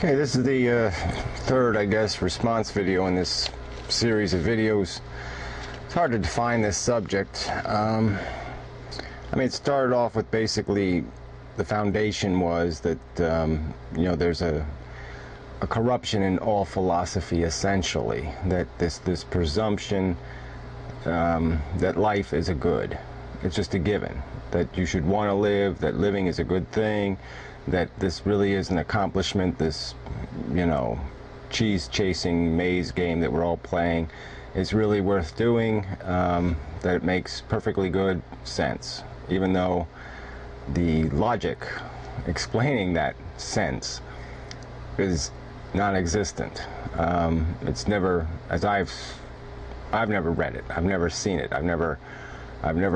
Okay, this is the third, I guess, response video in this series of videos. It's hard to define this subject. I mean, it started off with basically the foundation was that, you know, there's a corruption in all philosophy, essentially. That this presumption that life is a good. It's just a given. That you should want to live, that living is a good thing, that this really is an accomplishment, this, you know, cheese-chasing maze game that we're all playing is really worth doing, that it makes perfectly good sense, even though the logic explaining that sense is non-existent. It's never, as I've never read it, I've never seen it, I've never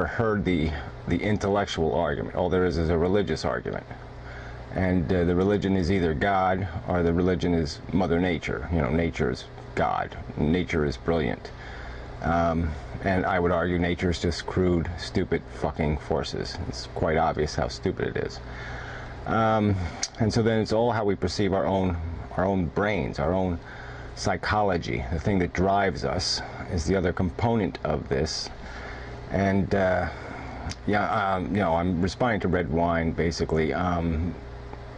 heard the intellectual argument. All there is a religious argument. And the religion is either God or the religion is Mother Nature. You know, nature is God. Nature is brilliant. And I would argue nature is just crude, stupid fucking forces. It's quite obvious how stupid it is. And so then it's all how we perceive our own brains, our own psychology. The thing that drives us is the other component of this. And yeah, you know, I'm responding to Red Wine basically.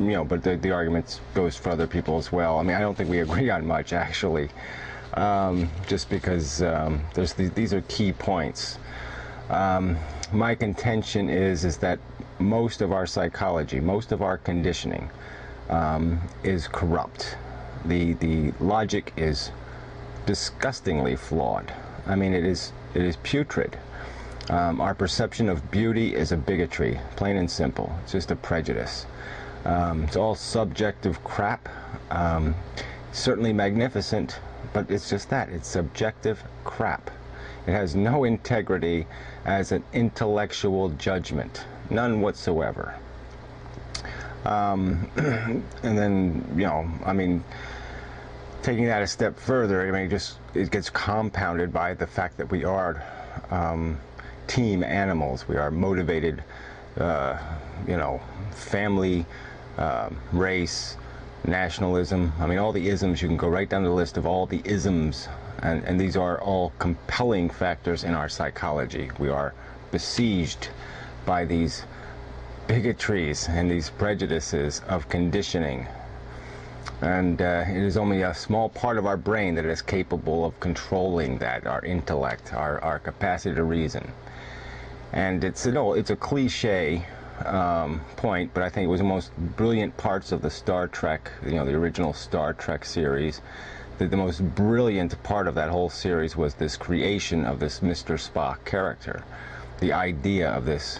You know, but the argument goes for other people as well. I mean, I don't think we agree on much, actually, just because these are key points. My contention is that most of our psychology, most of our conditioning is corrupt. The logic is disgustingly flawed. I mean, it is putrid. Our perception of beauty is a bigotry, plain and simple. It's just a prejudice. It's all subjective crap. Certainly magnificent, but it's just that. It's subjective crap. It has no integrity as an intellectual judgment. None whatsoever. And then, you know, I mean, taking that a step further, I mean, it gets compounded by the fact that we are team animals. We are motivated, you know, family, race, nationalism. I mean, all the isms. You can go right down the list of all the isms, and these are all compelling factors in our psychology. We are besieged by these bigotries and these prejudices of conditioning, and it is only a small part of our brain that is capable of controlling that, our intellect, our capacity to reason. And it's a cliche point, but I think it was the most brilliant parts of the Star Trek, you know, the original Star Trek series. The most brilliant part of that whole series was this creation of this Mr. Spock character, the idea of this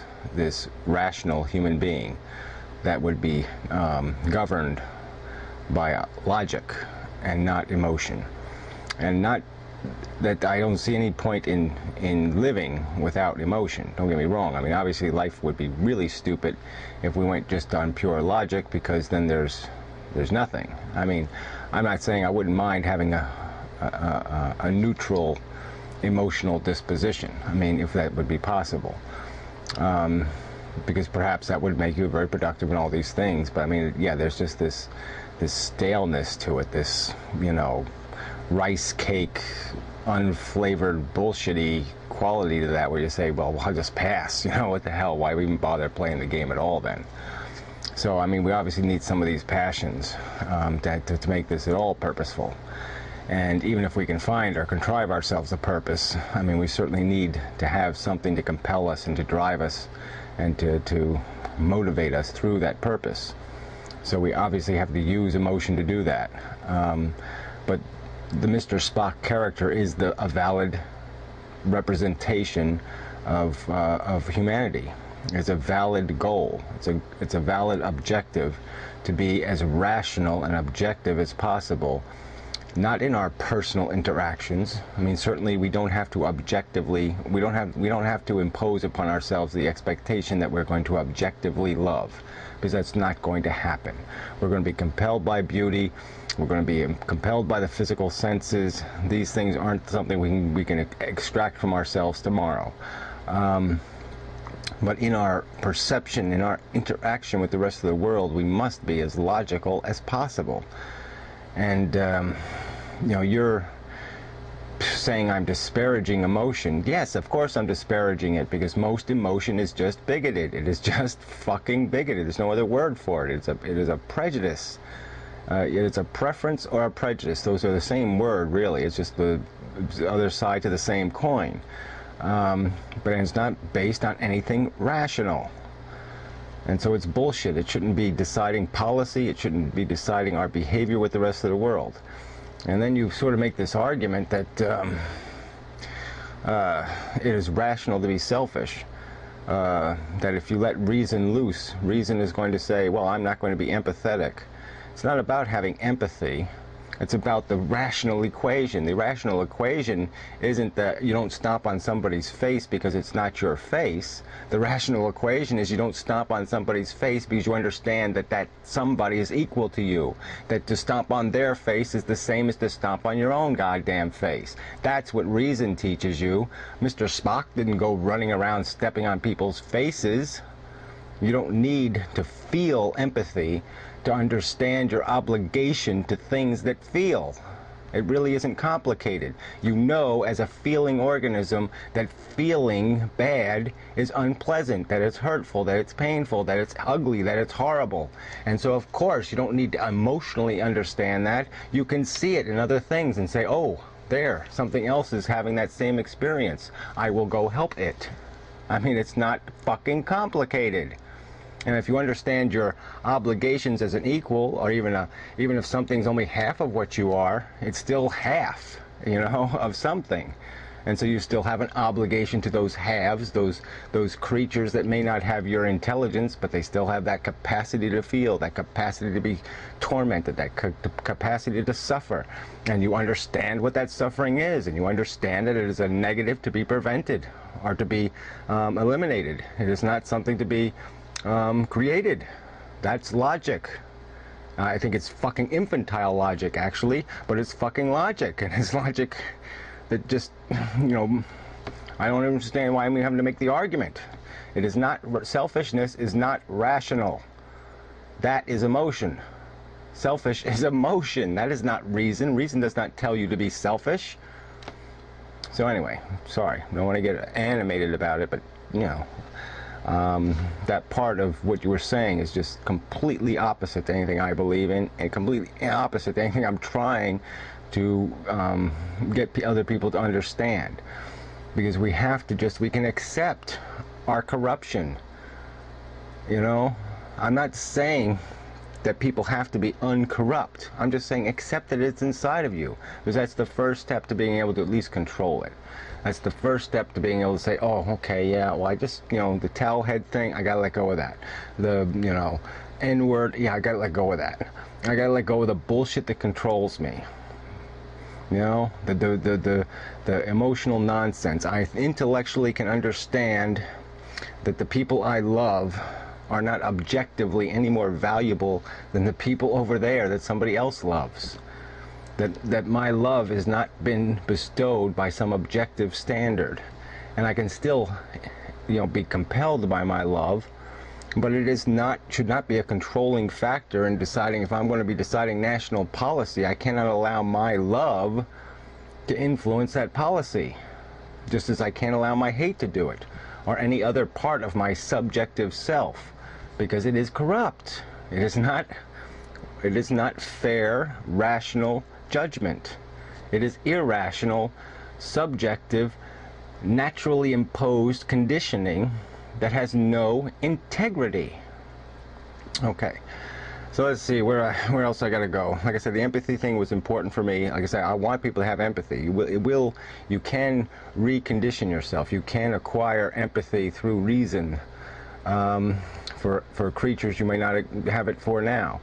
rational human being that would be governed by logic and not emotion, and not that I don't see any point in living without emotion. Don't get me wrong. I mean, obviously life would be really stupid if we went just on pure logic, because then there's nothing. I mean, I'm not saying I wouldn't mind having a neutral emotional disposition. I mean, if that would be possible, because perhaps that would make you very productive in all these things. But I mean, yeah, there's just this staleness to it, this, you know, rice cake, unflavored, bullshitty quality to that, where you say, well, I'll just pass. You know, what the hell? Why even bother playing the game at all then? So, I mean, we obviously need some of these passions to make this at all purposeful. And even if we can find or contrive ourselves a purpose, I mean, we certainly need to have something to compel us and to drive us and to motivate us through that purpose. So we obviously have to use emotion to do that. But the Mr. Spock character is a valid representation of humanity. It's a valid goal. It's a valid objective to be as rational and objective as possible, not in our personal interactions. I mean, certainly we don't have to objectively, we don't have to impose upon ourselves the expectation that we're going to objectively love, because that's not going to happen. We're going to be compelled by beauty. We're going to be compelled by the physical senses. These things aren't something we can extract from ourselves tomorrow. But in our perception, in our interaction with the rest of the world, we must be as logical as possible. And, you know, you're saying I'm disparaging emotion. Yes, of course I'm disparaging it, because most emotion is just bigoted. It is just fucking bigoted. There's no other word for it. It is a prejudice. It's a preference or a prejudice. Those are the same word, really. It's just the other side to the same coin. But it's not based on anything rational. And so it's bullshit. It shouldn't be deciding policy. It shouldn't be deciding our behavior with the rest of the world. And then you sort of make this argument that it is rational to be selfish. That if you let reason loose, reason is going to say, well, I'm not going to be empathetic. It's not about having empathy. It's about the rational equation. The rational equation isn't that you don't stomp on somebody's face because it's not your face. The rational equation is you don't stomp on somebody's face because you understand that that somebody is equal to you. That to stomp on their face is the same as to stomp on your own goddamn face. That's what reason teaches you. Mr. Spock didn't go running around stepping on people's faces. You don't need to feel empathy to understand your obligation to things that feel. It really isn't complicated. You know, as a feeling organism, that feeling bad is unpleasant, that it's hurtful, that it's painful, that it's ugly, that it's horrible. And so, of course, you don't need to emotionally understand that. You can see it in other things and say, oh, there, something else is having that same experience. I will go help it. I mean, it's not fucking complicated. And if you understand your obligations as an equal, or even if something's only half of what you are, it's still half, you know, of something. And so you still have an obligation to those halves, those creatures that may not have your intelligence, but they still have that capacity to feel, that capacity to be tormented, that capacity to suffer. And you understand what that suffering is, and you understand that it is a negative to be prevented or to be eliminated. It is not something to be created. That's logic. I think it's fucking infantile logic, actually, but it's fucking logic, and it's logic that just, you know, I don't understand why I'm having to make the argument. It is not, selfishness is not rational. That is emotion. Selfish is emotion. That is not reason. Reason does not tell you to be selfish. So anyway, sorry, I don't want to get animated about it, but, you know, that part of what you were saying is just completely opposite to anything I believe in, and completely opposite to anything I'm trying to get other people to understand. Because we have to we can accept our corruption. You know, I'm not saying that people have to be uncorrupt. I'm just saying accept that it's inside of you, because that's the first step to being able to at least control it. That's the first step to being able to say, oh, okay, yeah, well, I just, you know, the towel head thing, I gotta let go of that. The, you know, N-word, yeah, I gotta let go of that. I gotta let go of the bullshit that controls me. You know, the emotional nonsense. I intellectually can understand that the people I love are not objectively any more valuable than the people over there that somebody else loves. That my love has not been bestowed by some objective standard. And I can still, you know, be compelled by my love, but it is not, should not be a controlling factor in deciding. If I'm going to be deciding national policy, I cannot allow my love to influence that policy, just as I can't allow my hate to do it, or any other part of my subjective self, because it is corrupt. It is not fair, rational judgment. It is irrational, subjective, naturally imposed conditioning that has no integrity. Okay, so let's see where else I gotta go. Like I said, the empathy thing was important for me. Like I said, I want people to have empathy. You can recondition yourself. You can acquire empathy through reason. For creatures you may not have it for now.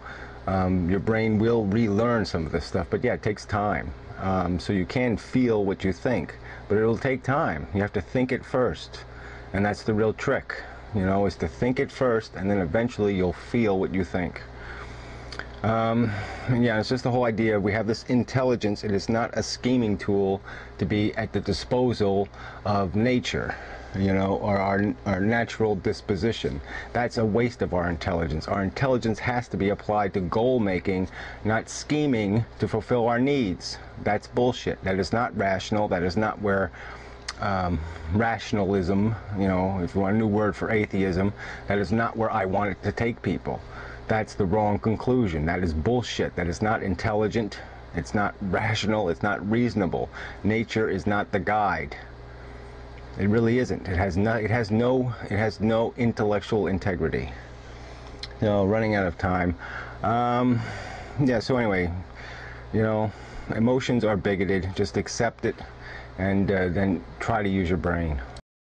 Your brain will relearn some of this stuff, but yeah, it takes time. So you can feel what you think, but it'll take time. You have to think it first, and that's the real trick, you know, is to think it first, and then eventually you'll feel what you think. And yeah, it's just the whole idea. We have this intelligence. It is not a scheming tool to be at the disposal of nature. you know, or our natural disposition. That's a waste of our intelligence. Our intelligence has to be applied to goal making, not scheming to fulfill our needs. That's bullshit. That is not rational. That is not where rationalism, you know, if you want a new word for atheism, that is not where I want it to take people. That's the wrong conclusion. That is bullshit. That is not intelligent. It's not rational. It's not reasonable. Nature is not the guide. It really isn't. It has no intellectual integrity. You know, running out of time. Yeah, so anyway, you know, emotions are bigoted. Just accept it and then try to use your brain.